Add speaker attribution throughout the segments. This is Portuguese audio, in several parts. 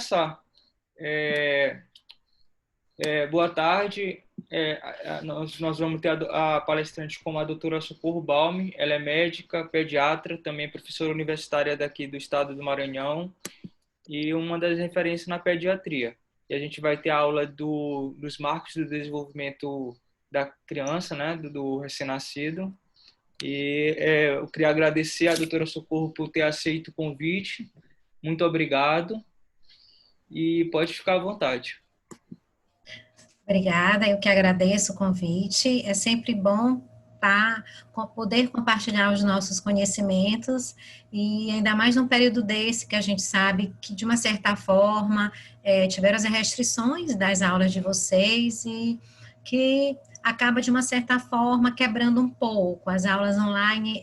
Speaker 1: começar. Boa tarde. Nós vamos ter a palestrante como a doutora Socorro Balme. Ela é médica, pediatra, também professora universitária daqui do estado do Maranhão e uma das referências na pediatria. E a gente vai ter a aula dos marcos do desenvolvimento da criança, né, do recém-nascido. E eu queria agradecer à doutora Socorro por ter aceito o convite. Muito obrigado e pode ficar à vontade.
Speaker 2: Obrigada, eu que agradeço o convite. É sempre bom poder compartilhar os nossos conhecimentos e ainda mais num período desse que a gente sabe que, de uma certa forma, tiveram as restrições das aulas de vocês e que acaba, de uma certa forma, quebrando um pouco. As aulas online,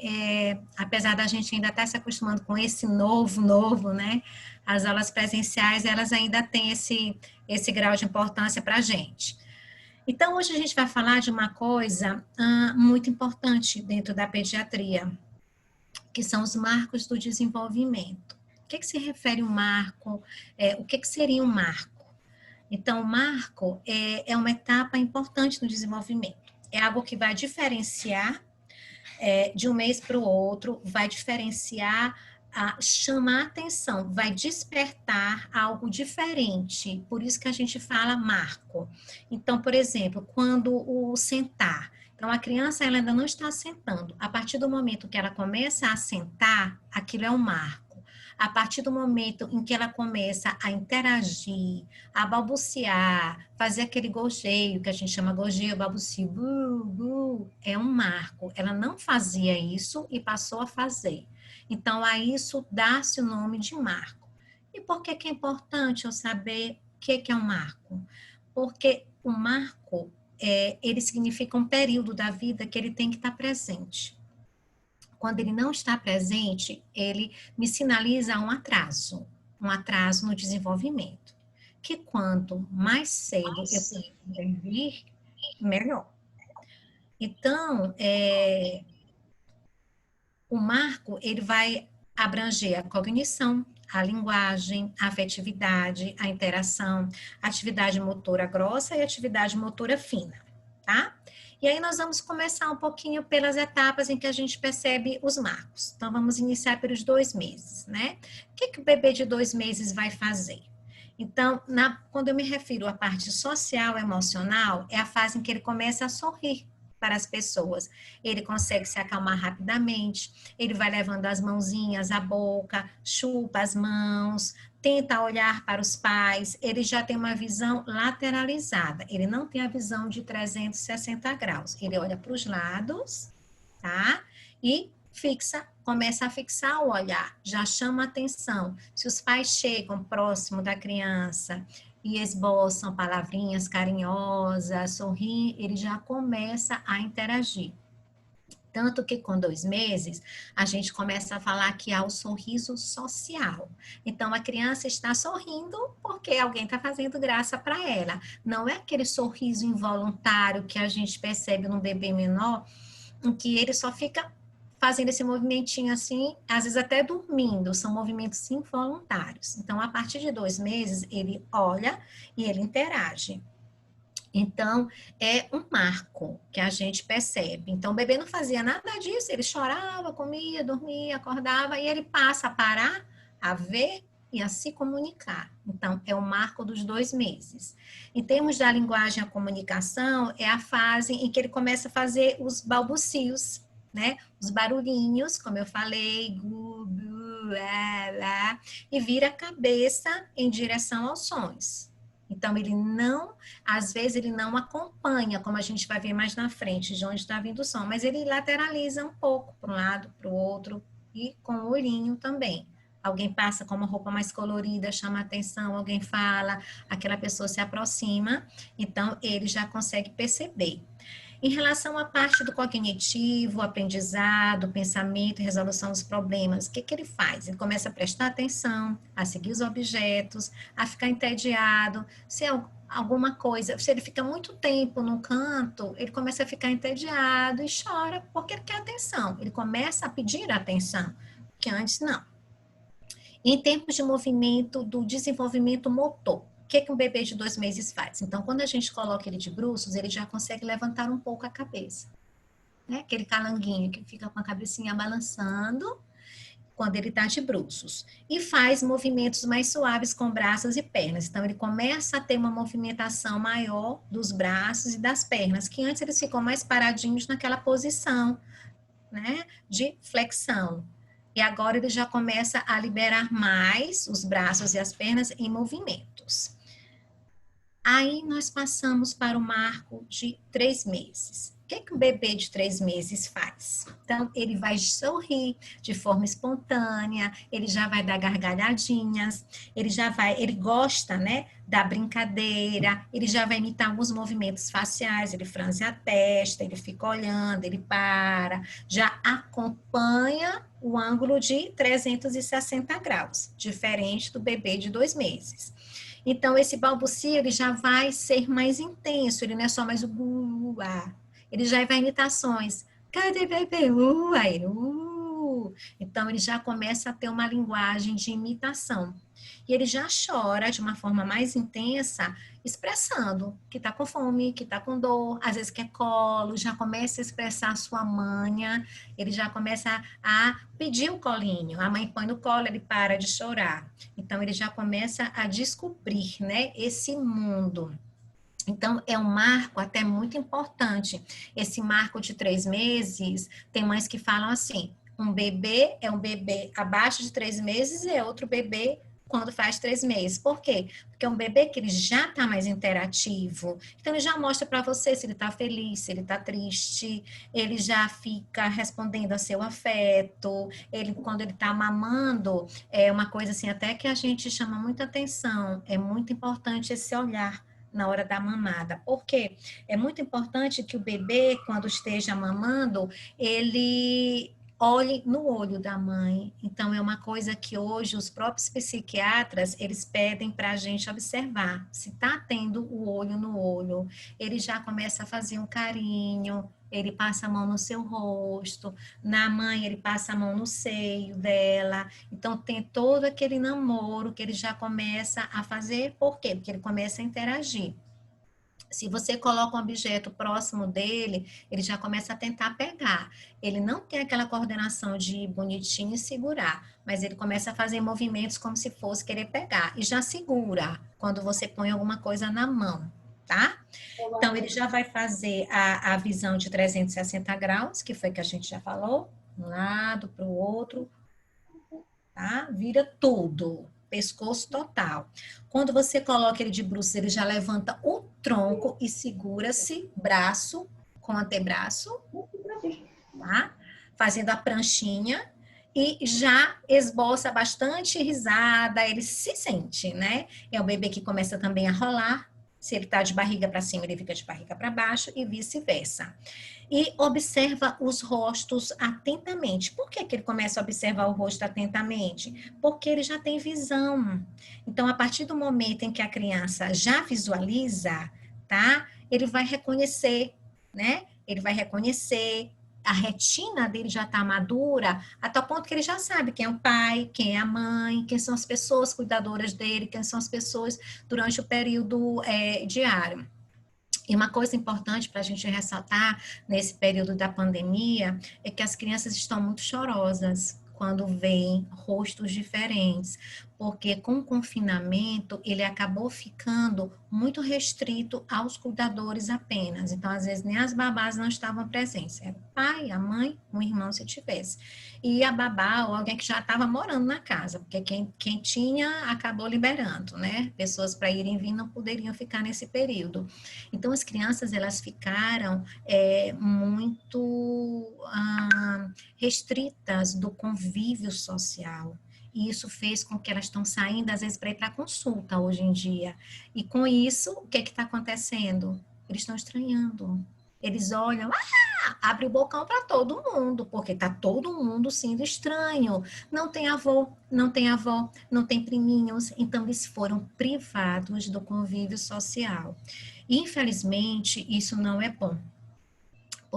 Speaker 2: apesar da gente ainda estar se acostumando com esse novo, né? As aulas presenciais, elas ainda têm esse grau de importância para a gente. Então, hoje a gente vai falar de uma coisa muito importante dentro da pediatria, que são os marcos do desenvolvimento. O que se refere um marco? O que seria um marco? Então, o marco é uma etapa importante no desenvolvimento. É algo que vai diferenciar de um mês para o outro, vai diferenciar, chamar atenção, vai despertar algo diferente. Por isso que a gente fala marco. Então, por exemplo, quando o sentar. Então, a criança ela ainda não está sentando. A partir do momento que ela começa a sentar, aquilo é um marco. A partir do momento em que ela começa a interagir, a balbuciar, fazer aquele gorjeio, que a gente chama gorjeio, balbucio, é um marco. Ela não fazia isso e passou a fazer. Então, a isso dá-se o nome de marco. E por que é importante eu saber o que é um marco? Porque o marco, ele significa um período da vida que ele tem que estar presente. Quando ele não está presente, ele me sinaliza um atraso no desenvolvimento. Que quanto mais cedo eu puder vir, melhor. Então, o marco, ele vai abranger a cognição, a linguagem, a afetividade, a interação, atividade motora grossa e atividade motora fina, tá? E aí nós vamos começar um pouquinho pelas etapas em que a gente percebe os marcos. Então, vamos iniciar pelos 2 meses, né? O que o bebê de 2 meses vai fazer? Então, quando eu me refiro à parte social, emocional, é a fase em que ele começa a sorrir para as pessoas. Ele consegue se acalmar rapidamente, ele vai levando as mãozinhas à boca, chupa as mãos, tenta olhar para os pais, ele já tem uma visão lateralizada, ele não tem a visão de 360 graus, ele olha para os lados, tá? E começa a fixar o olhar, já chama atenção. Se os pais chegam próximo da criança e esboçam palavrinhas carinhosas, sorriem, ele já começa a interagir. Tanto que com 2 meses, a gente começa a falar que há o sorriso social. Então, a criança está sorrindo porque alguém está fazendo graça para ela. Não é aquele sorriso involuntário que a gente percebe no bebê menor, em que ele só fica fazendo esse movimentinho assim, às vezes até dormindo, são movimentos involuntários. Então, a partir de 2 meses, ele olha e ele interage. Então, é um marco que a gente percebe. Então, o bebê não fazia nada disso, ele chorava, comia, dormia, acordava, e ele passa a parar, a ver e a se comunicar. Então, é o marco dos 2 meses. Em termos da linguagem e a comunicação, é a fase em que ele começa a fazer os balbucios, né? Os barulhinhos, como eu falei, gu, bu, lá, lá, e vira a cabeça em direção aos sons. Então, às vezes ele não acompanha, como a gente vai ver mais na frente, de onde está vindo o som, mas ele lateraliza um pouco para um lado, para o outro, e com o olhinho também. Alguém passa com uma roupa mais colorida, chama a atenção, alguém fala, aquela pessoa se aproxima, então ele já consegue perceber. Em relação à parte do cognitivo, aprendizado, pensamento e resolução dos problemas, o que ele faz? Ele começa a prestar atenção, a seguir os objetos, a ficar entediado. Se alguma coisa, se ele fica muito tempo no canto, ele começa a ficar entediado e chora porque ele quer atenção. Ele começa a pedir atenção, que antes não. Em termos de movimento do desenvolvimento motor, o que um bebê de 2 meses faz? Então, quando a gente coloca ele de bruços, ele já consegue levantar um pouco a cabeça, né? Aquele calanguinho que fica com a cabecinha balançando quando ele está de bruços. E faz movimentos mais suaves com braços e pernas. Então, ele começa a ter uma movimentação maior dos braços e das pernas, que antes eles ficam mais paradinhos naquela posição, né, de flexão. E agora ele já começa a liberar mais os braços e as pernas em movimentos. Aí nós passamos para o marco de 3 meses. O que um bebê de 3 meses faz? Então, ele vai sorrir de forma espontânea, ele já vai dar gargalhadinhas, ele gosta, né, da brincadeira, ele já vai imitar alguns movimentos faciais, ele franze a testa, ele fica olhando, ele para, já acompanha o ângulo de 360 graus, diferente do bebê de 2 meses. Então, esse balbucio, ele já vai ser mais intenso, ele não é só mais o bu-a. Ele já vai imitações. Cadê bebê? Aí, Então, ele já começa a ter uma linguagem de imitação. E ele já chora de uma forma mais intensa, expressando que está com fome, que está com dor, às vezes quer colo, já começa a expressar a sua manha, ele já começa a pedir o colinho. A mãe põe no colo, ele para de chorar. Então, ele já começa a descobrir, né, esse mundo. Então, é um marco até muito importante. Esse marco de 3 meses, tem mães que falam assim, um bebê é um bebê abaixo de 3 meses e é outro bebê quando faz 3 meses. Por quê? Porque é um bebê que ele já está mais interativo. Então, ele já mostra para você se ele está feliz, se ele está triste, ele já fica respondendo a seu afeto, ele, quando ele está mamando, é uma coisa assim até que a gente chama muita atenção, é muito importante esse olhar na hora da mamada. Por quê? É muito importante que o bebê, quando esteja mamando, ele olhe no olho da mãe. Então, é uma coisa que hoje os próprios psiquiatras, eles pedem para a gente observar. Se está tendo o olho no olho, ele já começa a fazer um carinho, ele passa a mão no seu rosto, na mãe ele passa a mão no seio dela. Então, tem todo aquele namoro que ele já começa a fazer. Por quê? Porque ele começa a interagir. Se você coloca um objeto próximo dele, ele já começa a tentar pegar. Ele não tem aquela coordenação de ir bonitinho e segurar, mas ele começa a fazer movimentos como se fosse querer pegar. E já segura quando você põe alguma coisa na mão, tá? Então, ele já vai fazer a visão de 360 graus, que foi que a gente já falou, um lado para o outro, tá? Vira tudo, pescoço total. Quando você coloca ele de bruços, ele já levanta o tronco e segura-se braço com antebraço, tá? Fazendo a pranchinha e já esboça bastante risada, ele se sente, né? É o bebê que começa também a rolar. Se ele está de barriga para cima, ele fica de barriga para baixo e vice-versa. E observa os rostos atentamente. Por que ele começa a observar o rosto atentamente? Porque ele já tem visão. Então, a partir do momento em que a criança já visualiza, tá? Ele vai reconhecer, né? Ele vai reconhecer, a retina dele já está madura, até o ponto que ele já sabe quem é o pai, quem é a mãe, quem são as pessoas cuidadoras dele, quem são as pessoas durante o período diário. E uma coisa importante para a gente ressaltar nesse período da pandemia é que as crianças estão muito chorosas quando veem rostos diferentes, porque com o confinamento ele acabou ficando muito restrito aos cuidadores apenas. Então, às vezes, nem as babás não estavam presentes. Era o pai, a mãe, um irmão, se tivesse. E a babá ou alguém que já estava morando na casa, porque quem tinha acabou liberando, né? Pessoas para irem e vir não poderiam ficar nesse período. Então, as crianças, elas ficaram muito restritas do convívio social. E isso fez com que elas estão saindo, às vezes, para ir para consulta hoje em dia. E com isso, o que está acontecendo? Eles estão estranhando. Eles olham, abre o bocão para todo mundo, porque está todo mundo sendo estranho. Não tem avô, não tem avó, não tem priminhos. Então, eles foram privados do convívio social. Infelizmente, isso não é bom.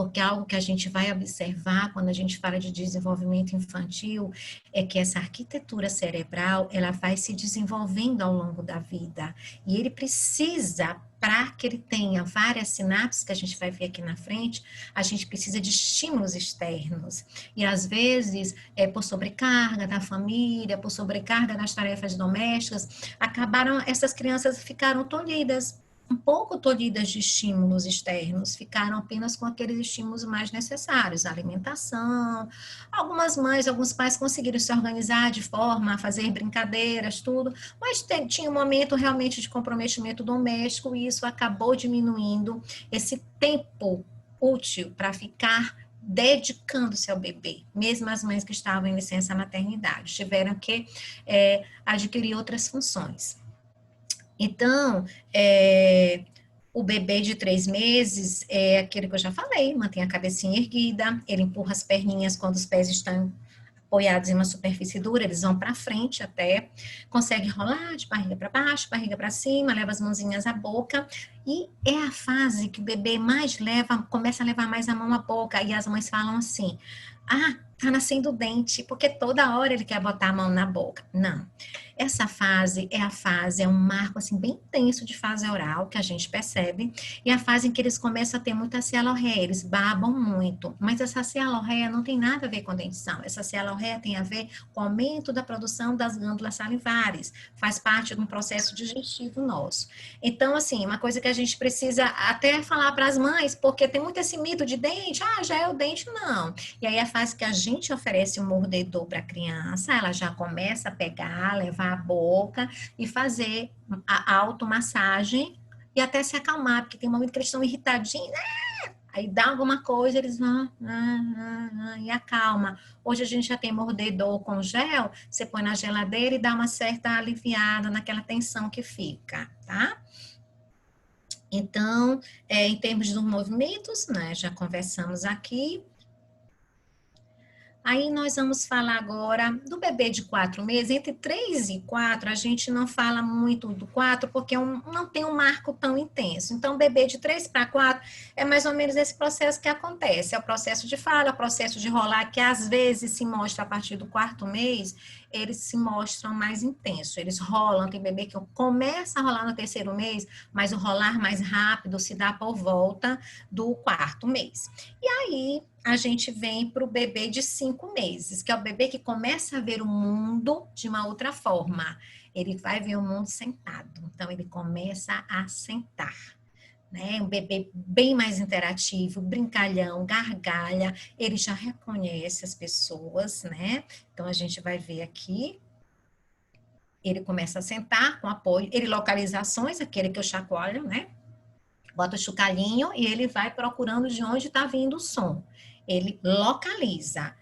Speaker 2: porque algo que a gente vai observar quando a gente fala de desenvolvimento infantil é que essa arquitetura cerebral, ela vai se desenvolvendo ao longo da vida. E ele precisa, para que ele tenha várias sinapses, que a gente vai ver aqui na frente, a gente precisa de estímulos externos. E às vezes, por sobrecarga da família, por sobrecarga das tarefas domésticas, essas crianças ficaram tolhidas, um pouco tolhidas de estímulos externos, ficaram apenas com aqueles estímulos mais necessários, alimentação. Algumas mães, alguns pais conseguiram se organizar de forma a fazer brincadeiras, tudo, mas tinha um momento realmente de comprometimento doméstico e isso acabou diminuindo esse tempo útil para ficar dedicando-se ao bebê. Mesmo as mães que estavam em licença maternidade tiveram que adquirir outras funções. Então, o bebê de 3 meses é aquele que eu já falei, mantém a cabecinha erguida, ele empurra as perninhas quando os pés estão apoiados em uma superfície dura, eles vão para frente até, consegue rolar de barriga para baixo, barriga para cima, leva as mãozinhas à boca, e é a fase que o bebê mais começa a levar mais a mão à boca, e as mães falam assim, tá nascendo dente, porque toda hora ele quer botar a mão na boca. Não. Essa fase é um marco assim bem intenso de fase oral, que a gente percebe, e a fase em que eles começam a ter muita cialorreia, eles babam muito, mas essa cialorreia não tem nada a ver com dentição, essa cialorreia tem a ver com o aumento da produção das glândulas salivares, faz parte de um processo digestivo nosso. Então, assim, uma coisa que a gente precisa até falar para as mães, porque tem muito esse mito de dente, já é o dente, não. E aí a fase que a gente oferece um mordedor para a criança, ela já começa a pegar, levar a boca e fazer a automassagem e até se acalmar, porque tem um momento que eles estão irritadinhos, aí dá alguma coisa, eles vão e acalma. Hoje a gente já tem mordedor com gel, você põe na geladeira e dá uma certa aliviada naquela tensão que fica, tá? Então, em termos dos movimentos, né, já conversamos aqui. Aí nós vamos falar agora do bebê de 4 meses. Entre 3 e 4, a gente não fala muito do 4, porque não tem um marco tão intenso. Então, bebê de 3 para 4 é mais ou menos esse processo que acontece. É o processo de fala, é o processo de rolar, que às vezes se mostra a partir do 4º mês, eles se mostram mais intensos. Eles rolam, tem bebê que começa a rolar no 3º mês, mas o rolar mais rápido se dá por volta do 4º mês. E aí, a gente vem para o bebê de 5 meses, que é o bebê que começa a ver o mundo de uma outra forma. Ele vai ver o mundo sentado. Então, ele começa a sentar. Né? Um bebê bem mais interativo, brincalhão, gargalha. Ele já reconhece as pessoas, né? Então, a gente vai ver aqui. Ele começa a sentar com apoio. Ele localiza ações, aquele que eu chacoalho, né? Bota o chocalhinho e ele vai procurando de onde está vindo o som. Ele localiza.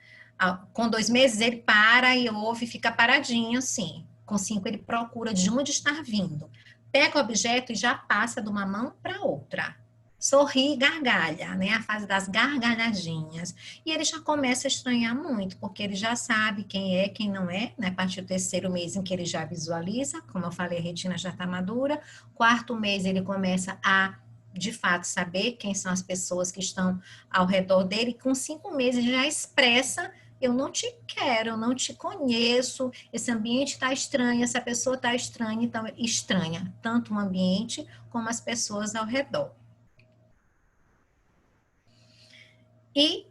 Speaker 2: Com 2 meses, ele para e ouve, fica paradinho assim. Com 5, ele procura de onde está vindo. Pega o objeto e já passa de uma mão para outra. Sorri e gargalha, né? A fase das gargalhadinhas. E ele já começa a estranhar muito, porque ele já sabe quem é, quem não é, né? A partir do 3º mês em que ele já visualiza, como eu falei, a retina já está madura. 4º mês, ele começa a de fato saber quem são as pessoas que estão ao redor dele, com 5 meses já expressa, eu não te quero, eu não te conheço, esse ambiente está estranho, essa pessoa está estranha, então estranha tanto o ambiente como as pessoas ao redor. E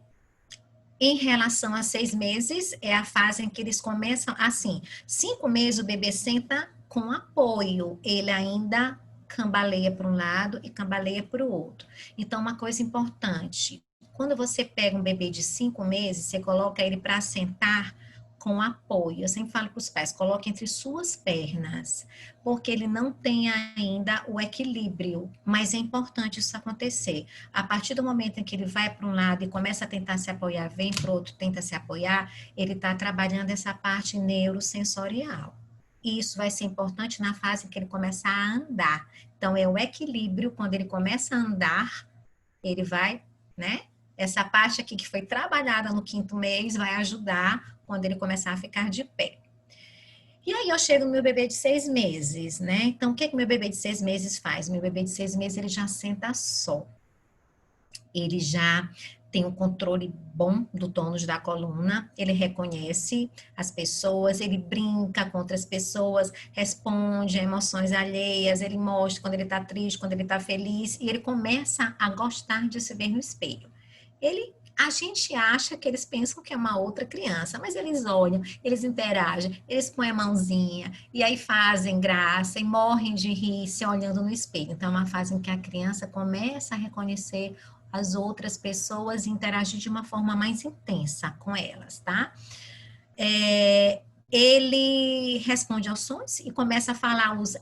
Speaker 2: em relação a 6 meses, é a fase em que eles começam assim, 5 meses o bebê senta com apoio, ele ainda cambaleia para um lado e cambaleia para o outro. Então, uma coisa importante, quando você pega um bebê de 5 meses, você coloca ele para sentar com apoio. Eu sempre falo para os pais, coloque entre suas pernas, porque ele não tem ainda o equilíbrio, mas é importante isso acontecer. A partir do momento em que ele vai para um lado e começa a tentar se apoiar, vem para o outro, tenta se apoiar, ele está trabalhando essa parte neurosensorial. E isso vai ser importante na fase em que ele começar a andar. Então, é o equilíbrio, quando ele começa a andar, ele vai, né? Essa parte aqui que foi trabalhada no 5º mês vai ajudar quando ele começar a ficar de pé. E aí eu chego no meu bebê de 6 meses, né? Então, o que meu bebê de 6 meses faz? Meu bebê de 6 meses, ele já senta só. ele já tem um controle bom do tônus da coluna, ele reconhece as pessoas, ele brinca com outras pessoas, responde a emoções alheias, ele mostra quando ele está triste, quando ele está feliz, e ele começa a gostar de se ver no espelho. A gente acha que eles pensam que é uma outra criança, mas eles olham, eles interagem, eles põem a mãozinha, e aí fazem graça e morrem de rir se olhando no espelho. Então, é uma fase em que a criança começa a reconhecer as outras pessoas e interagir de uma forma mais intensa com elas, tá? Ele responde aos sons e começa a falar os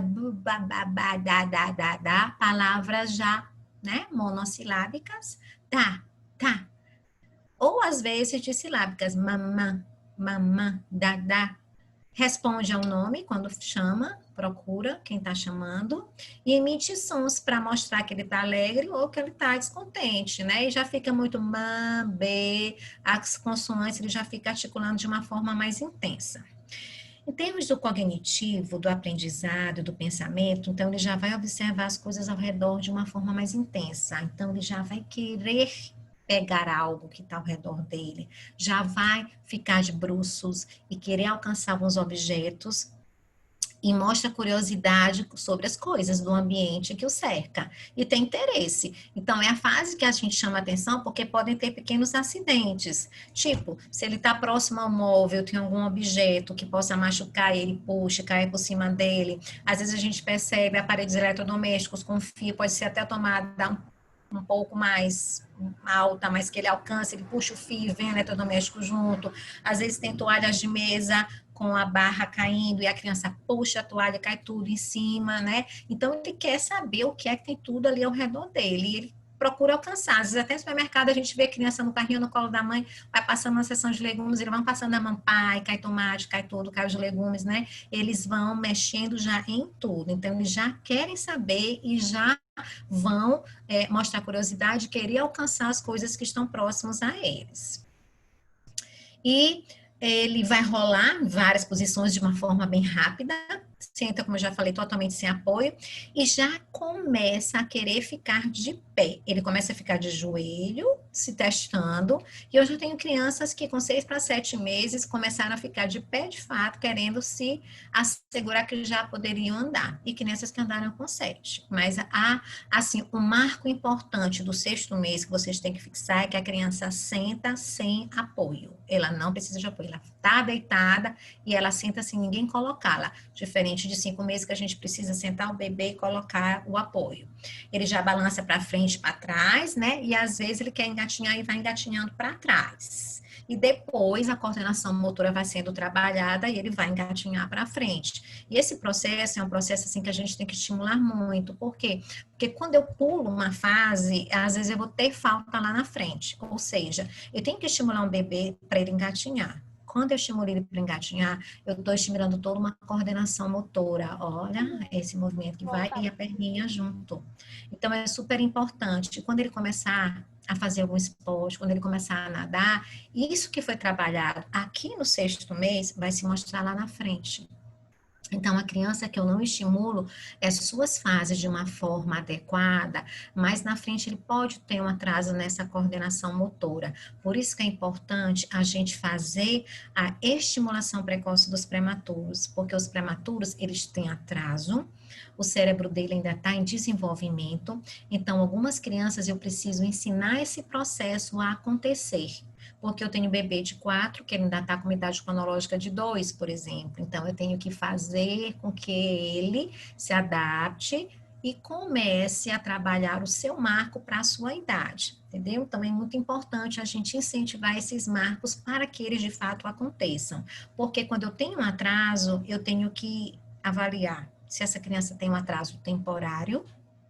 Speaker 2: bu, ba, da, palavras já, né, monossilábicas, tá, ou às vezes dissilábicas, mamã, mamã, dá. Responde ao nome quando chama, procura quem está chamando, e emite sons para mostrar que ele está alegre ou que ele está descontente, né? E já fica muito mam, b, as consoantes ele já fica articulando de uma forma mais intensa. Em termos do cognitivo, do aprendizado, do pensamento, então ele já vai observar as coisas ao redor de uma forma mais intensa. Então ele já vai querer pegar algo que está ao redor dele, já vai ficar de bruços e querer alcançar alguns objetos e mostra curiosidade sobre as coisas do ambiente que o cerca e tem interesse. Então, é a fase que a gente chama atenção porque podem ter pequenos acidentes. Tipo, se ele está próximo ao móvel, tem algum objeto que possa machucar ele, puxa, cair por cima dele. Às vezes a gente percebe aparelhos eletrodomésticos com fio, pode ser até tomada um pouco mais alta, mas que ele alcança, ele puxa o fio e vem o eletrodoméstico junto. Às vezes tem toalhas de mesa com a barra caindo e a criança puxa a toalha, cai tudo em cima, né? Então ele quer saber o que é que tem tudo ali ao redor dele. E ele procura alcançar. Às vezes até no supermercado a gente vê a criança no carrinho no colo da mãe, vai passando na seção de legumes, eles vão passando a mão, pai, cai tomate, cai tudo, cai os legumes, né? Eles vão mexendo já em tudo. Então eles já querem saber e já vão mostrar curiosidade, querer alcançar as coisas que estão próximas a eles. E ele vai rolar em várias posições de uma forma bem rápida, senta, como eu já falei, totalmente sem apoio, e já começa a querer ficar de pé. Ele começa a ficar de joelho, se testando, e eu já tenho crianças que com 6 para 7 meses começaram a ficar de pé de fato, querendo se assegurar que já poderiam andar, e crianças que andaram com 7. Mas assim, o marco importante do 6º mês que vocês têm que fixar é que a criança senta sem apoio. Ela não precisa de apoio, ela está deitada e ela senta sem ninguém colocá-la, diferente de 5 meses que a gente precisa sentar o bebê e colocar o apoio. Ele já balança para frente, para trás, né? E às vezes ele quer engatinhar e vai engatinhando para trás. E depois a coordenação motora vai sendo trabalhada e ele vai engatinhar para frente. E esse processo é um processo assim que a gente tem que estimular muito. Por quê? Porque quando eu pulo uma fase, às vezes eu vou ter falta lá na frente. Ou seja, eu tenho que estimular um bebê para ele engatinhar. Quando eu estimulo ele para engatinhar, eu estou estimulando toda uma coordenação motora. Olha, esse movimento que vai e a perninha junto. Então, é super importante. Quando ele começar a fazer algum esporte, quando ele começar a nadar, isso que foi trabalhado aqui no 6º mês vai se mostrar lá na frente. Então, a criança que eu não estimulo as suas fases de uma forma adequada, mas na frente ele pode ter um atraso nessa coordenação motora. Por isso que é importante a gente fazer a estimulação precoce dos prematuros, porque os prematuros, eles têm atraso, o cérebro dele ainda está em desenvolvimento, então algumas crianças eu preciso ensinar esse processo a acontecer. Porque eu tenho bebê de 4, que ainda está com uma idade cronológica de 2, por exemplo. Então, eu tenho que fazer com que ele se adapte e comece a trabalhar o seu marco para a sua idade, entendeu? Então, é muito importante a gente incentivar esses marcos para que eles, de fato, aconteçam. Porque quando eu tenho um atraso, eu tenho que avaliar se essa criança tem um atraso temporário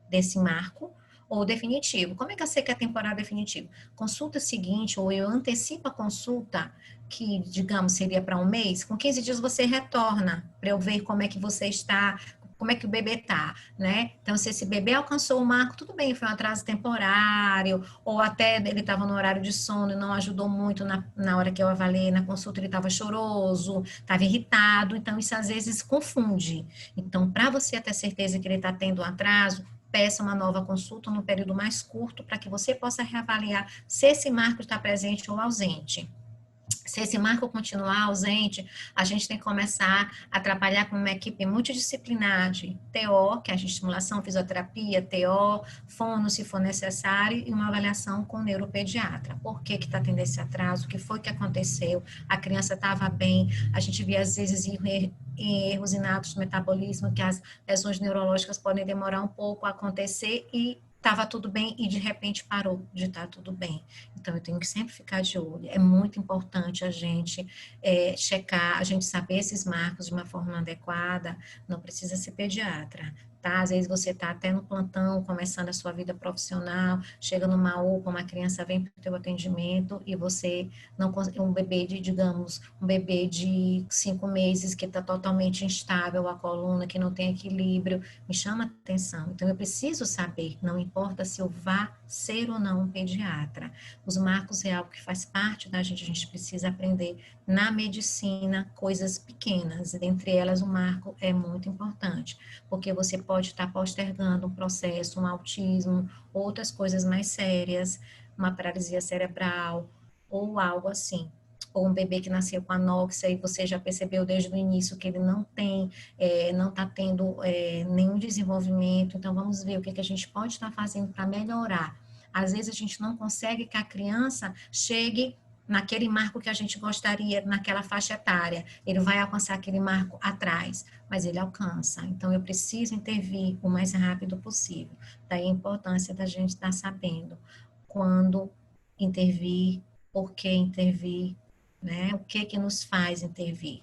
Speaker 2: desse marco, ou definitivo. Como é que eu sei que é temporário definitivo? Consulta seguinte, ou eu antecipo a consulta, que, digamos, seria para um mês, com 15 dias você retorna, para eu ver como é que você está, como é que o bebê está, né? Então, se esse bebê alcançou o marco, tudo bem, foi um atraso temporário, ou até ele estava no horário de sono e não ajudou muito na hora que eu avaliei na consulta, ele estava choroso, estava irritado, então isso às vezes confunde. Então, para você ter certeza que ele está tendo um atraso, peça uma nova consulta num período mais curto para que você possa reavaliar se esse marco está presente ou ausente. Se esse marco continuar ausente, a gente tem que começar a trabalhar com uma equipe multidisciplinar de TO, que é a estimulação, fisioterapia, TO, fono, se for necessário, e uma avaliação com o neuropediatra. Por que está tendo esse atraso? O que foi que aconteceu? A criança estava bem? A gente vê, às vezes, erros inatos do metabolismo, que as lesões neurológicas podem demorar um pouco a acontecer e estava tudo bem e de repente parou de estar tudo bem. Então, eu tenho que sempre ficar de olho. É muito importante a gente checar, a gente saber esses marcos de uma forma adequada. Não precisa ser pediatra, tá? Às vezes você está até no plantão, começando a sua vida profissional, chega numa UPA, uma criança vem para o teu atendimento e você não consegue, um bebê de, digamos, um bebê de 5 meses que está totalmente instável, a coluna, que não tem equilíbrio, me chama atenção. Então, eu preciso saber, não importa se eu vá ser ou não um pediatra. Os marcos é algo que faz parte da gente, a gente precisa aprender na medicina coisas pequenas, e dentre elas o marco é muito importante, porque você pode estar postergando um processo, um autismo, outras coisas mais sérias, uma paralisia cerebral, ou algo assim. Ou um bebê que nasceu com anóxia e você já percebeu desde o início que ele não tem, não está tendo nenhum desenvolvimento. Então, vamos ver o que a gente pode estar fazendo para melhorar. Às vezes, a gente não consegue que a criança chegue naquele marco que a gente gostaria, naquela faixa etária. Ele vai alcançar aquele marco atrás, mas ele alcança. Então, eu preciso intervir o mais rápido possível. Daí a importância da gente estar sabendo quando intervir, por que intervir, né? O que nos faz intervir.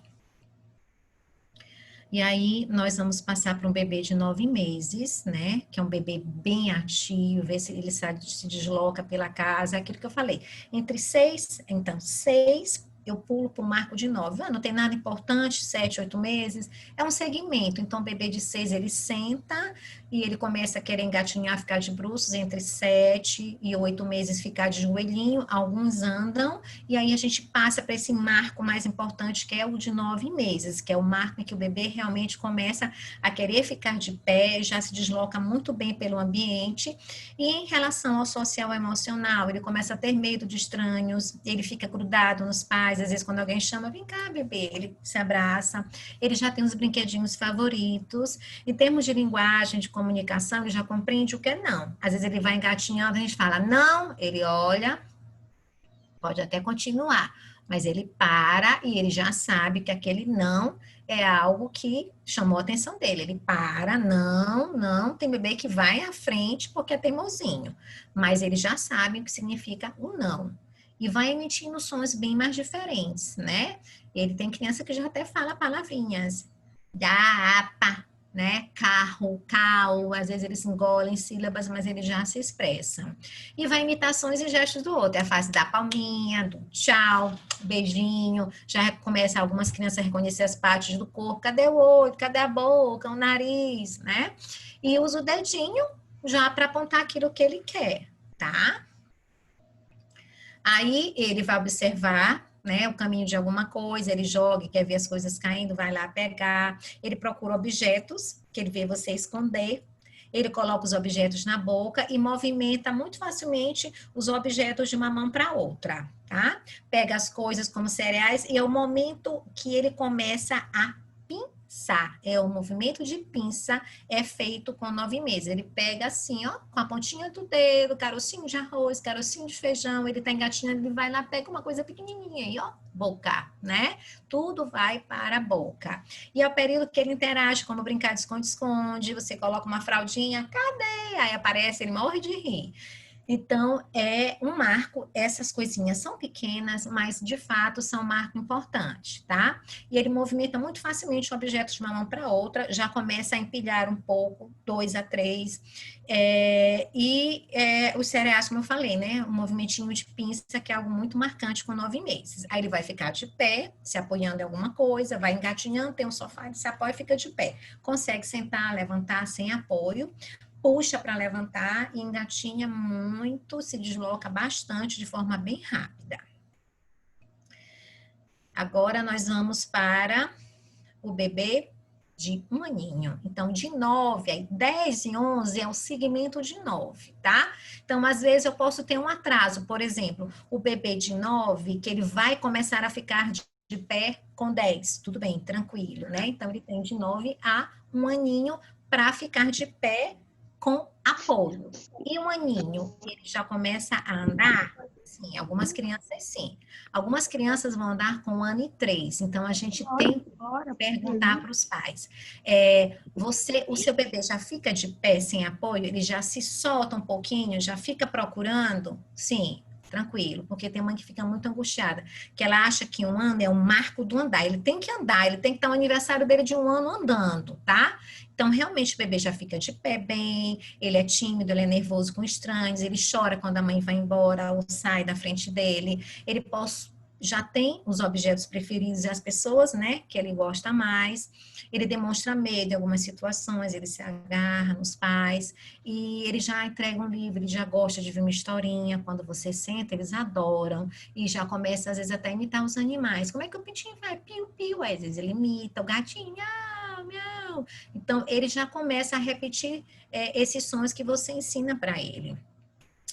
Speaker 2: E aí, nós vamos passar para um bebê de 9 meses, né? Que é um bebê bem ativo, ver se ele se desloca pela casa, aquilo que eu falei. Entre 6, então, 6, eu pulo para o marco de 9. Não tem nada importante, 7, 8 meses. É um segmento. Então, o bebê de 6, ele senta e ele começa a querer engatinhar, ficar de bruços, entre 7 e 8 meses ficar de joelhinho. Alguns andam, e aí a gente passa para esse marco mais importante, que é o de 9 meses, que é o marco em que o bebê realmente começa a querer ficar de pé, já se desloca muito bem pelo ambiente. E em relação ao social emocional, ele começa a ter medo de estranhos, ele fica grudado nos pais, às vezes quando alguém chama, vem cá, bebê, ele se abraça, ele já tem os brinquedinhos favoritos. Em termos de linguagem, de comunicação, ele já compreende o que é não. Às vezes ele vai engatinhando, a gente fala não, ele olha, pode até continuar, mas ele para e ele já sabe que aquele não é algo que chamou a atenção dele. Ele para, não, tem bebê que vai à frente porque é teimosinho, mas ele já sabe o que significa o não. E vai emitindo sons bem mais diferentes, né? Ele tem criança que já até fala palavrinhas. Dá, pá, né? Carro, cal, às vezes eles engolem sílabas, mas eles já se expressam. E vai imitações e gestos do outro. É a fase da palminha, do tchau, beijinho. Já começa algumas crianças a reconhecer as partes do corpo. Cadê o olho? Cadê a boca? O nariz, né? E usa o dedinho já para apontar aquilo que ele quer, tá? Aí ele vai observar, né, o caminho de alguma coisa, ele joga, quer ver as coisas caindo, vai lá pegar, ele procura objetos, que ele vê você esconder, ele coloca os objetos na boca e movimenta muito facilmente os objetos de uma mão para outra, tá? Pega as coisas como cereais e é o momento que ele começa a pinçar. É o movimento de pinça, é feito com 9 meses. Ele pega assim, ó, com a pontinha do dedo, carocinho de arroz, carocinho de feijão, ele tá engatinhando, ele vai lá, pega uma coisa pequenininha aí, ó, boca, né? Tudo vai para a boca. E é o período que ele interage, como brincar de esconde-esconde, você coloca uma fraldinha, cadê? Aí aparece, ele morre de rir. Então, é um marco, essas coisinhas são pequenas, mas de fato são um marco importante, tá? E ele movimenta muito facilmente objetos de uma mão para outra, já começa a empilhar um pouco, 2 a 3, os cereais, como eu falei, né? Um movimentinho de pinça, que é algo muito marcante com 9 meses. Aí ele vai ficar de pé, se apoiando em alguma coisa, vai engatinhando, tem um sofá, ele se apoia e fica de pé. Consegue sentar, levantar sem apoio, puxa para levantar e engatinha muito, se desloca bastante de forma bem rápida. Agora nós vamos para o bebê de 1 aninho. Então, de 9 a 10 e 11 é o segmento de 9, tá? Então, às vezes eu posso ter um atraso, por exemplo, o bebê de 9, que ele vai começar a ficar de pé com 10, tudo bem, tranquilo, né? Então, ele tem de 9 a 1 aninho para ficar de pé com apoio. E 1 aninho, ele já começa a andar? Sim, algumas crianças sim. Algumas crianças vão andar com 1 ano e 3. Então, a gente tem que perguntar para os pais. O seu bebê já fica de pé sem apoio? Ele já se solta um pouquinho? Já fica procurando? Sim, tranquilo. Porque tem mãe que fica muito angustiada. Que ela acha que 1 ano é o marco do andar. Ele tem que andar, ele tem que estar no aniversário dele de 1 ano andando, tá? Então, realmente, o bebê já fica de pé bem, ele é tímido, ele é nervoso com estranhos, ele chora quando a mãe vai embora ou sai da frente dele, já tem os objetos preferidos e as pessoas, né, que ele gosta mais, ele demonstra medo em algumas situações, ele se agarra nos pais, e ele já entrega um livro, ele já gosta de ver uma historinha, quando você senta, eles adoram, e já começa, às vezes, até a imitar os animais. Como é que o pintinho vai? Piu, piu, às vezes ele imita, o gatinho, miau, miau. Então, ele já começa a repetir esses sons que você ensina para ele.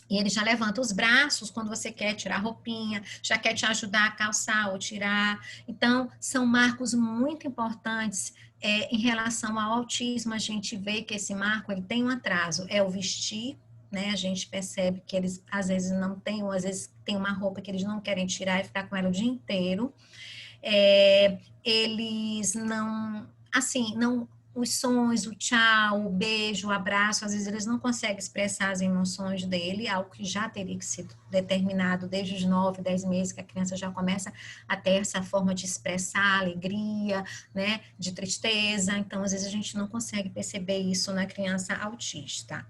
Speaker 2: E ele já levanta os braços quando você quer tirar a roupinha, já quer te ajudar a calçar ou tirar. Então, são marcos muito importantes em relação ao autismo. A gente vê que esse marco ele tem um atraso, é o vestir, né? A gente percebe que eles às vezes não têm, ou às vezes tem uma roupa que eles não querem tirar e ficar com ela o dia inteiro. Eles não, assim, não, os sons, o tchau, o beijo, o abraço, às vezes eles não conseguem expressar as emoções dele, algo que já teria que ser determinado desde os 9, 10 meses, que a criança já começa a ter essa forma de expressar alegria, né, de tristeza. Então, às vezes a gente não consegue perceber isso na criança autista.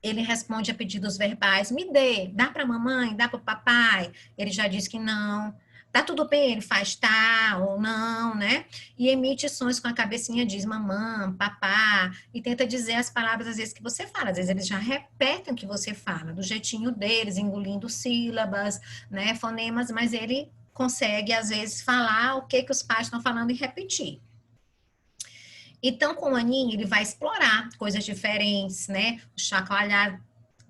Speaker 2: Ele responde a pedidos verbais, me dê, dá para a mamãe, dá para o papai. Ele já diz que não. Tá tudo bem, ele faz tá ou não, né? E emite sons com a cabecinha, diz mamãe, papá, e tenta dizer as palavras às vezes que você fala. Às vezes eles já repetem o que você fala, do jeitinho deles, engolindo sílabas, né, fonemas, mas ele consegue às vezes falar o que os pais estão falando e repetir. Então, com o aninho, ele vai explorar coisas diferentes, né? Chacoalhar,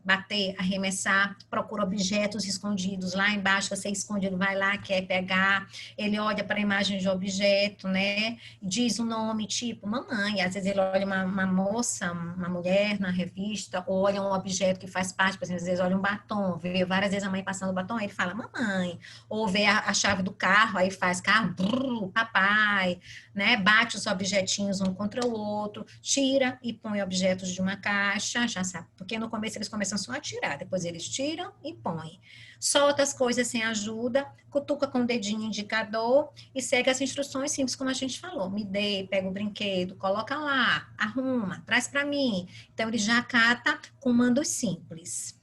Speaker 2: bater, arremessar, procura objetos escondidos lá embaixo, você esconde, ele vai lá, quer pegar, ele olha para a imagem de objeto, né, diz o nome, tipo, mamãe, às vezes ele olha uma moça, uma mulher na revista, ou olha um objeto que faz parte, por exemplo, às vezes olha um batom, vê várias vezes a mãe passando o batom, aí ele fala, mamãe, ou vê a chave do carro, aí faz carro, brrr, papai, né, bate os objetinhos um contra o outro, tira e põe objetos de uma caixa, já sabe, porque no começo eles começam só a tirar, depois eles tiram e põem. Solta as coisas sem ajuda, cutuca com o dedinho indicador e segue as instruções simples como a gente falou. Me dê, pega o brinquedo, coloca lá, arruma, traz para mim. Então, ele já cata comandos simples.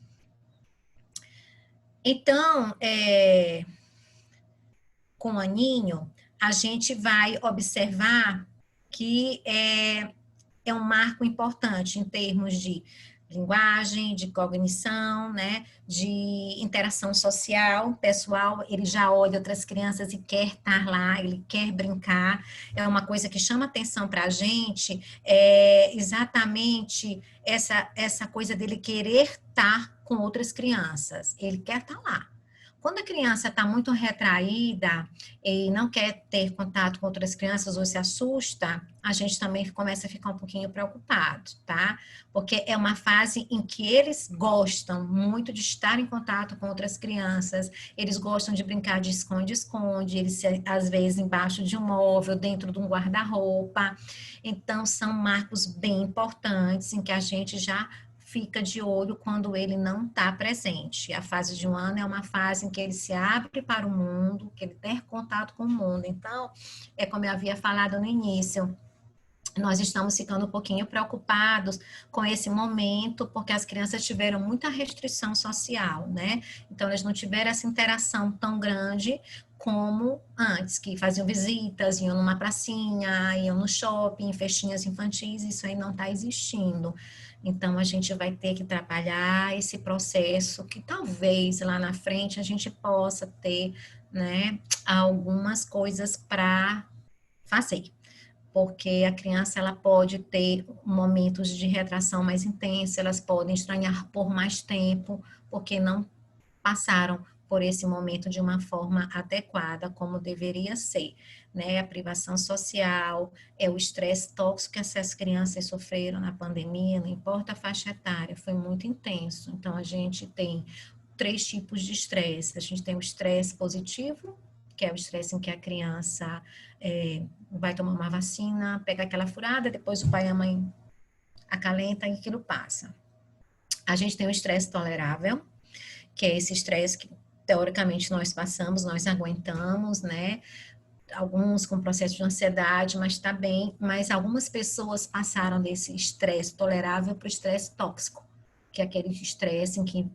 Speaker 2: Então, com o aninho, a gente vai observar que é um marco importante em termos de linguagem, de cognição, né, de interação social, pessoal, ele já olha outras crianças e quer estar lá, ele quer brincar, é uma coisa que chama atenção para a gente, exatamente essa coisa dele querer estar com outras crianças, ele quer estar lá. Quando a criança está muito retraída e não quer ter contato com outras crianças ou se assusta, a gente também começa a ficar um pouquinho preocupado, tá? Porque é uma fase em que eles gostam muito de estar em contato com outras crianças, eles gostam de brincar de esconde-esconde, eles às vezes embaixo de um móvel, dentro de um guarda-roupa. Então, são marcos bem importantes em que a gente já fica de olho quando ele não está presente. A fase de 1 ano é uma fase em que ele se abre para o mundo, que ele tem contato com o mundo. Então, é como eu havia falado no início, nós estamos ficando um pouquinho preocupados com esse momento, porque as crianças tiveram muita restrição social, né? Então, eles não tiveram essa interação tão grande como antes, que faziam visitas, iam numa pracinha, iam no shopping, festinhas infantis, isso aí não está existindo. Então, a gente vai ter que trabalhar esse processo que talvez lá na frente a gente possa ter, né, algumas coisas para fazer. porque a criança ela pode ter momentos de retração mais intensa, elas podem estranhar por mais tempo, porque não passaram por esse momento de uma forma adequada, como deveria ser, né? A privação social, o estresse tóxico que essas crianças sofreram na pandemia, não importa a faixa etária, foi muito intenso. Então, a gente tem 3 tipos de estresse. A gente tem o estresse positivo, que é o estresse em que a criança vai tomar uma vacina, pega aquela furada, depois o pai e a mãe acalenta e aquilo passa. A gente tem o estresse tolerável, que é esse estresse que, teoricamente, nós passamos, nós aguentamos, né? Alguns com processo de ansiedade, mas está bem. Mas algumas pessoas passaram desse estresse tolerável para o estresse tóxico, que é aquele estresse em que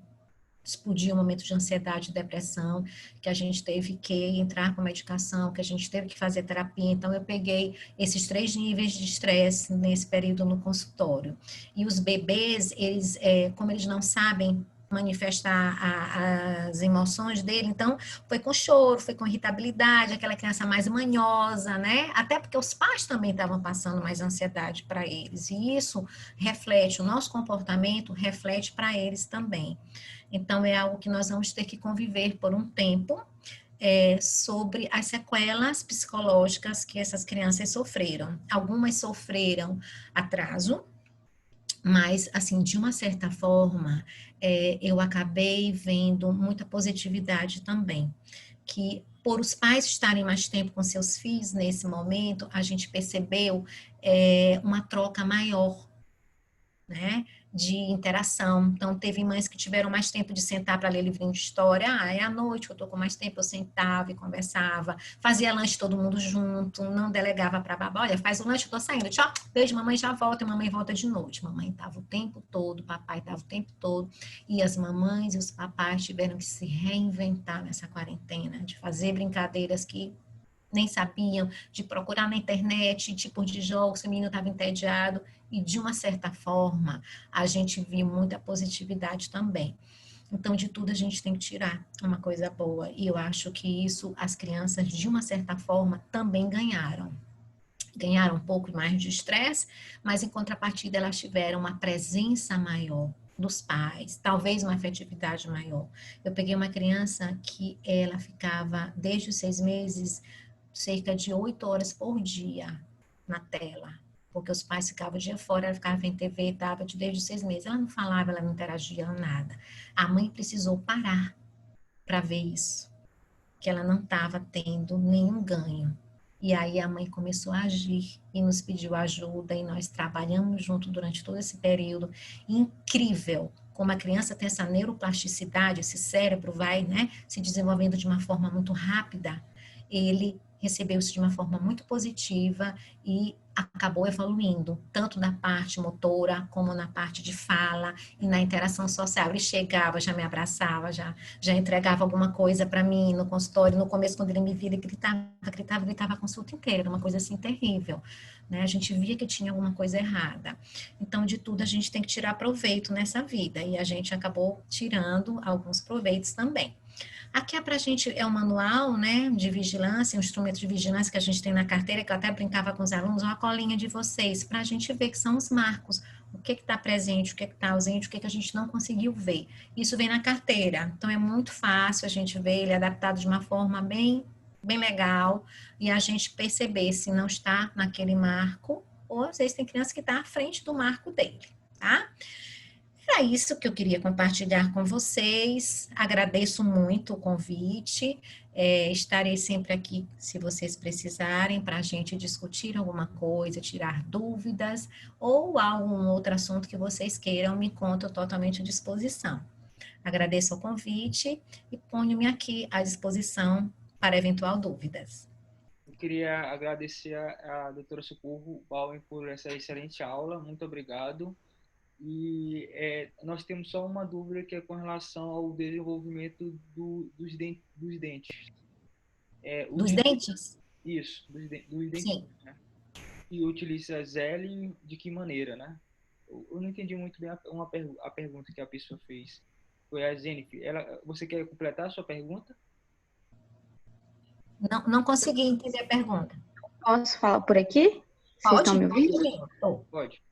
Speaker 2: explodir um momento de ansiedade e depressão, que a gente teve que entrar com medicação, que a gente teve que fazer terapia. Então, eu peguei esses 3 níveis de estresse nesse período no consultório. E os bebês, eles, como eles não sabem manifestar as emoções dele, então foi com choro, foi com irritabilidade, aquela criança mais manhosa, né? Até porque os pais também estavam passando mais ansiedade para eles, e isso reflete, o nosso comportamento reflete para eles também. Então, é algo que nós vamos ter que conviver por um tempo, sobre as sequelas psicológicas que essas crianças sofreram. Algumas sofreram atraso, mas, assim, de uma certa forma, eu acabei vendo muita positividade também, que por os pais estarem mais tempo com seus filhos nesse momento, a gente percebeu uma troca maior, né, de interação. Então, teve mães que tiveram mais tempo de sentar para ler livrinho de história. É à noite, eu estou com mais tempo, eu sentava e conversava, fazia lanche todo mundo junto, não delegava para babá, olha, faz o lanche, eu estou saindo, tchau, beijo, mamãe já volta, e mamãe volta de noite. Mamãe estava o tempo todo, papai estava o tempo todo, e as mamães e os papais tiveram que se reinventar nessa quarentena, de fazer brincadeiras que nem sabiam, de procurar na internet tipos de jogos, se o menino estava entediado, e de uma certa forma, a gente viu muita positividade também. Então, de tudo a gente tem que tirar uma coisa boa, e eu acho que isso as crianças, de uma certa forma, também ganharam. Ganharam um pouco mais de estresse, mas em contrapartida elas tiveram uma presença maior dos pais, talvez uma afetividade maior. Eu peguei uma criança que ela ficava, desde os 6 meses, cerca de 8 horas por dia na tela, porque os pais ficavam o dia fora, ela ficava vendo TV, estava desde os 6 meses. Ela não falava, ela não interagia, nada. A mãe precisou parar para ver isso, que ela não estava tendo nenhum ganho. E aí a mãe começou a agir e nos pediu ajuda, e nós trabalhamos junto durante todo esse período. Incrível como a criança tem essa neuroplasticidade, esse cérebro vai, né, se desenvolvendo de uma forma muito rápida. Ele recebeu isso de uma forma muito positiva e acabou evoluindo, tanto na parte motora, como na parte de fala e na interação social. Ele chegava, já me abraçava, já entregava alguma coisa para mim no consultório. No começo, quando ele me via, ele gritava a consulta inteira, era uma coisa assim terrível, né? A gente via que tinha alguma coisa errada. Então, de tudo, a gente tem que tirar proveito nessa vida, e a gente acabou tirando alguns proveitos também. Aqui é para a gente, é um manual, né, de vigilância, um instrumento de vigilância que a gente tem na carteira, que eu até brincava com os alunos, uma colinha de vocês, para a gente ver que são os marcos, o que está presente, o que está ausente, o que a gente não conseguiu ver. Isso vem na carteira, então é muito fácil a gente ver, ele é adaptado de uma forma bem legal, e a gente perceber se não está naquele marco, ou às vezes tem criança que está à frente do marco dele, tá? Era isso que eu queria compartilhar com vocês. Agradeço muito o convite. Estarei sempre aqui se vocês precisarem para a gente discutir alguma coisa, tirar dúvidas ou algum outro assunto que vocês queiram, me conto totalmente à disposição. Agradeço o convite e ponho-me aqui à disposição para eventual dúvidas.
Speaker 1: Eu queria agradecer a doutora Socorro Bauer por essa excelente aula. Muito obrigado. E nós temos só uma dúvida, que é com relação ao desenvolvimento dos dentes.
Speaker 2: Dos dentes?
Speaker 1: Isso, dos
Speaker 2: Sim.
Speaker 1: dentinhos, né? E utiliza Zellen de que maneira, né? Eu não entendi muito bem a pergunta que a pessoa fez. Foi a Zenith. Você quer completar a sua pergunta?
Speaker 2: Não consegui entender a pergunta.
Speaker 3: Posso falar por aqui? Vocês estão me ouvindo?
Speaker 1: Pode.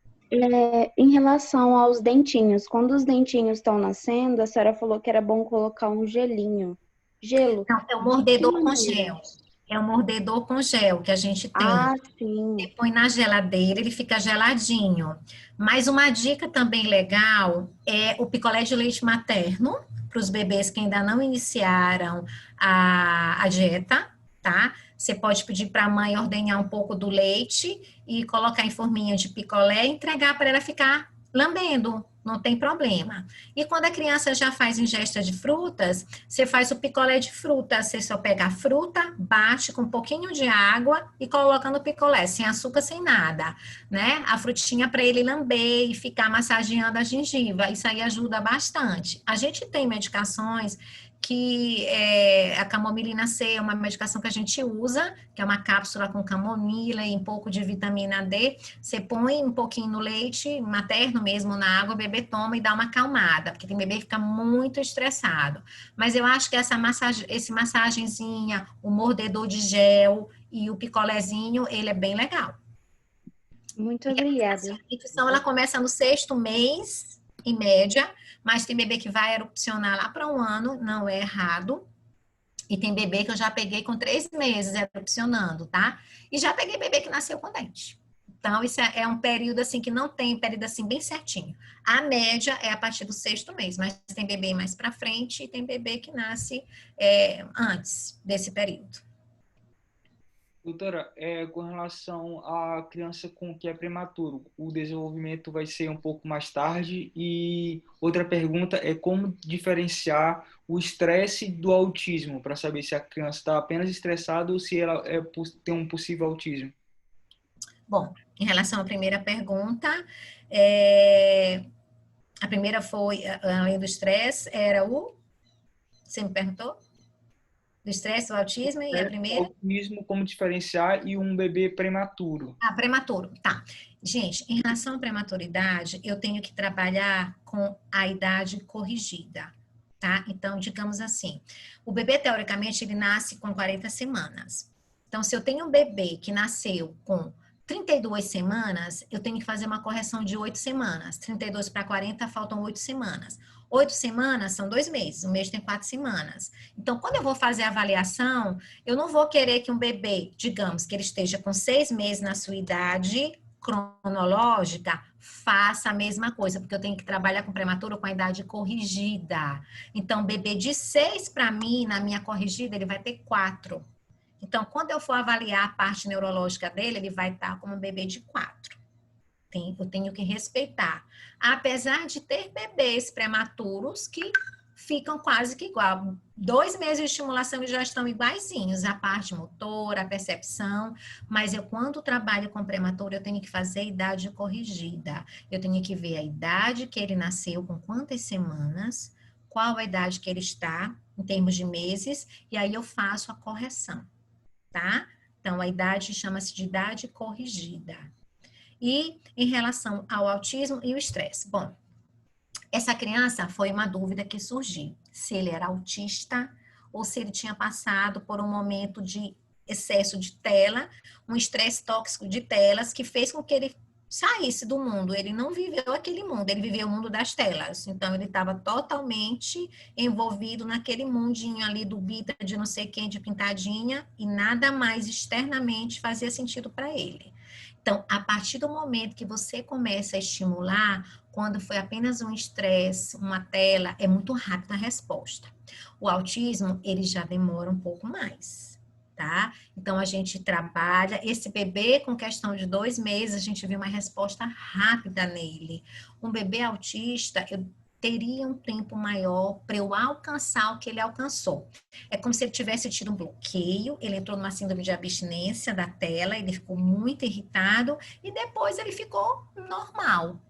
Speaker 3: Em relação aos dentinhos, quando os dentinhos estão nascendo, a senhora falou que era bom colocar um gelinho. Gelo.
Speaker 2: Não, é o mordedor com gel. É o mordedor com gel que a gente tem.
Speaker 3: Ah, sim.
Speaker 2: Você põe na geladeira, ele fica geladinho. Mas uma dica também legal é o picolé de leite materno, para os bebês que ainda não iniciaram a dieta, tá? Você pode pedir para a mãe ordenhar um pouco do leite e colocar em forminha de picolé e entregar para ela ficar lambendo, não tem problema. E quando a criança já faz ingesta de frutas, você faz o picolé de fruta, você só pega a fruta, bate com um pouquinho de água e coloca no picolé, sem açúcar, sem nada, né? A frutinha para ele lamber e ficar massageando a gengiva, isso aí ajuda bastante. A gente tem medicações que a camomilina C é uma medicação que a gente usa, que é uma cápsula com camomila e um pouco de vitamina D. Você põe um pouquinho no leite materno mesmo, na água, o bebê toma e dá uma acalmada, porque tem bebê que fica muito estressado. Mas eu acho que esse massagenzinha, o mordedor de gel e o picolézinho, ele é bem legal.
Speaker 3: Muito obrigada.
Speaker 2: A nutrição, ela começa no 6º mês, em média, mas tem bebê que vai erupcionar lá para 1 ano, não é errado. E tem bebê que eu já peguei com 3 meses erupcionando, tá? E já peguei bebê que nasceu com dente. Então, isso é um período assim que não tem período assim bem certinho. A média é a partir do 6º mês, mas tem bebê mais para frente e tem bebê que nasce antes desse período.
Speaker 1: Doutora, com relação à criança que é prematuro, o desenvolvimento vai ser um pouco mais tarde? E outra pergunta é como diferenciar o estresse do autismo, para saber se a criança está apenas estressada ou se ela tem um possível autismo?
Speaker 2: Bom, em relação à primeira pergunta, a primeira foi, além do estresse, era você me perguntou? Do estresse, do autismo e a primeira?
Speaker 1: Autismo, como diferenciar e um bebê prematuro.
Speaker 2: Prematuro, tá. Gente, em relação à prematuridade, eu tenho que trabalhar com a idade corrigida, tá? Então, digamos assim, o bebê, teoricamente, ele nasce com 40 semanas. Então, se eu tenho um bebê que nasceu com 32 semanas, eu tenho que fazer uma correção de 8 semanas. 32 para 40, faltam 8 semanas. 8 semanas são 2 meses, um mês tem 4 semanas. Então, quando eu vou fazer a avaliação, eu não vou querer que um bebê, digamos, que ele esteja com 6 meses na sua idade cronológica, faça a mesma coisa, porque eu tenho que trabalhar com prematuro com a idade corrigida. Então, bebê de 6 para mim, na minha corrigida, ele vai ter 4. Então, quando eu for avaliar a parte neurológica dele, ele vai estar como um bebê de 4. Eu tenho que respeitar. Apesar de ter bebês prematuros que ficam quase que igual. 2 meses de estimulação eles já estão iguaizinhos, a parte motora, a percepção, mas eu, quando trabalho com prematuro, eu tenho que fazer a idade corrigida. Eu tenho que ver a idade que ele nasceu, com quantas semanas, qual a idade que ele está, em termos de meses, e aí eu faço a correção, tá? Então, a idade chama-se de idade corrigida. E em relação ao autismo e o estresse. Bom, essa criança foi uma dúvida que surgiu. Se ele era autista ou se ele tinha passado por um momento de excesso de tela, um estresse tóxico de telas que fez com que ele saísse do mundo. Ele não viveu aquele mundo, ele viveu o mundo das telas. Então, ele estava totalmente envolvido naquele mundinho ali do bita de não sei quem, de pintadinha, e nada mais externamente fazia sentido para ele. Então, a partir do momento que você começa a estimular, quando foi apenas um estresse, uma tela, é muito rápida a resposta. O autismo, ele já demora um pouco mais, tá? Então, a gente trabalha, esse bebê com questão de 2 meses, a gente viu uma resposta rápida nele. Um bebê autista, eu teria um tempo maior para eu alcançar o que ele alcançou. É como se ele tivesse tido um bloqueio, ele entrou numa síndrome de abstinência da tela, ele ficou muito irritado e depois ele ficou normal,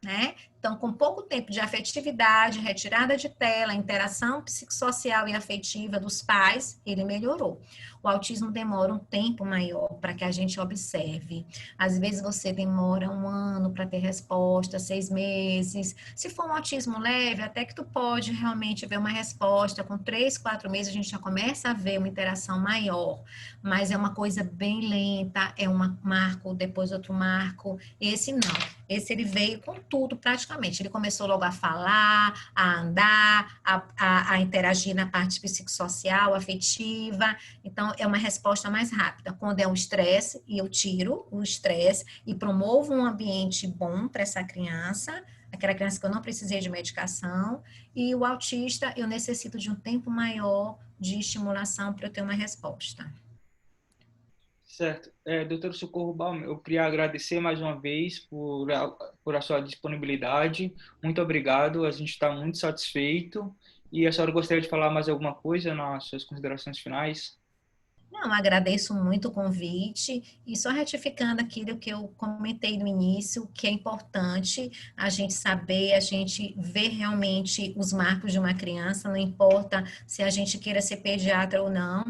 Speaker 2: né? Então, com pouco tempo de afetividade, retirada de tela, interação psicossocial e afetiva dos pais, ele melhorou. O autismo demora um tempo maior para que a gente observe. Às vezes você demora 1 ano para ter resposta, 6 meses. Se for um autismo leve, até que tu pode realmente ver uma resposta. Com 3, 4 meses a gente já começa a ver uma interação maior. Mas é uma coisa bem lenta, é um marco, depois outro marco. Esse não. Esse ele veio com tudo praticamente. Ele começou logo a falar, a andar, a interagir na parte psicossocial, afetiva. Então, é uma resposta mais rápida. Quando é um estresse, e eu tiro o estresse e promovo um ambiente bom para essa criança, aquela criança que eu não precisei de medicação, e o autista, eu necessito de um tempo maior de estimulação para eu ter uma resposta.
Speaker 1: Certo. Doutor Socorro Balme, eu queria agradecer mais uma vez por a sua disponibilidade. Muito obrigado, a gente está muito satisfeito. E a senhora gostaria de falar mais alguma coisa nas suas considerações finais?
Speaker 2: Não, agradeço muito o convite e só retificando aquilo que eu comentei no início, que é importante a gente saber, a gente ver realmente os marcos de uma criança, não importa se a gente queira ser pediatra ou não,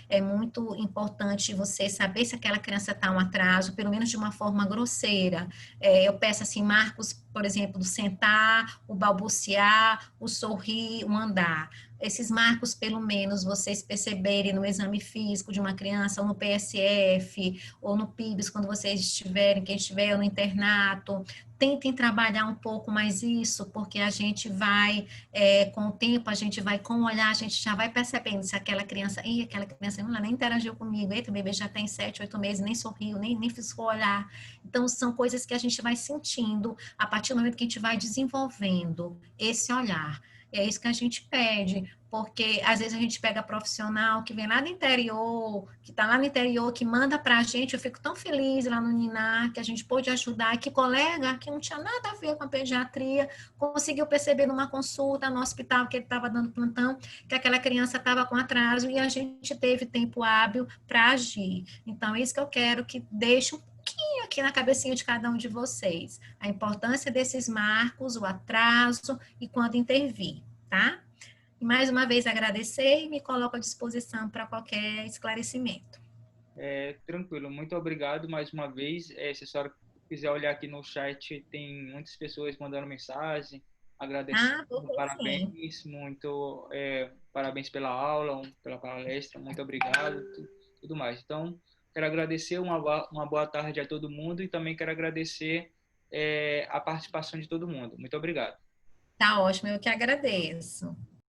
Speaker 2: é muito importante você saber se aquela criança está um atraso, pelo menos de uma forma grosseira. Eu peço assim, marcos, por exemplo, do sentar, o balbuciar, o sorrir, o andar. Esses marcos, pelo menos, vocês perceberem no exame físico de uma criança, ou no PSF, ou no PIBS, quando vocês estiverem, quem estiver no internato, tentem trabalhar um pouco mais isso, porque a gente vai, com o tempo, a gente vai, com o olhar, a gente já vai percebendo se aquela criança não, nem interagiu comigo, eita, o bebê já tem 7, 8 meses, nem sorriu, nem fiscou olhar. Então, são coisas que a gente vai sentindo a partir do momento que a gente vai desenvolvendo esse olhar. É isso que a gente pede, porque às vezes a gente pega profissional que vem lá do interior, que está lá no interior, que manda para a gente, eu fico tão feliz lá no Ninar, que a gente pôde ajudar, que colega que não tinha nada a ver com a pediatria, conseguiu perceber numa consulta no hospital que ele estava dando plantão, que aquela criança estava com atraso e a gente teve tempo hábil para agir. Então, é isso que eu quero que deixe um pouquinho aqui na cabecinha de cada um de vocês. A importância desses marcos, o atraso e quando intervir, tá? E mais uma vez agradecer e me coloco à disposição para qualquer esclarecimento.
Speaker 1: Tranquilo, muito obrigado mais uma vez. Se a senhora quiser olhar aqui no chat, tem muitas pessoas mandando mensagem, agradecendo,
Speaker 2: Ah, vou ver sim.
Speaker 1: parabéns, parabéns pela aula, pela palestra, muito obrigado, tudo mais. Então, quero agradecer, uma boa tarde a todo mundo e também quero agradecer a participação de todo mundo. Muito obrigado.
Speaker 2: Tá ótimo, eu que agradeço.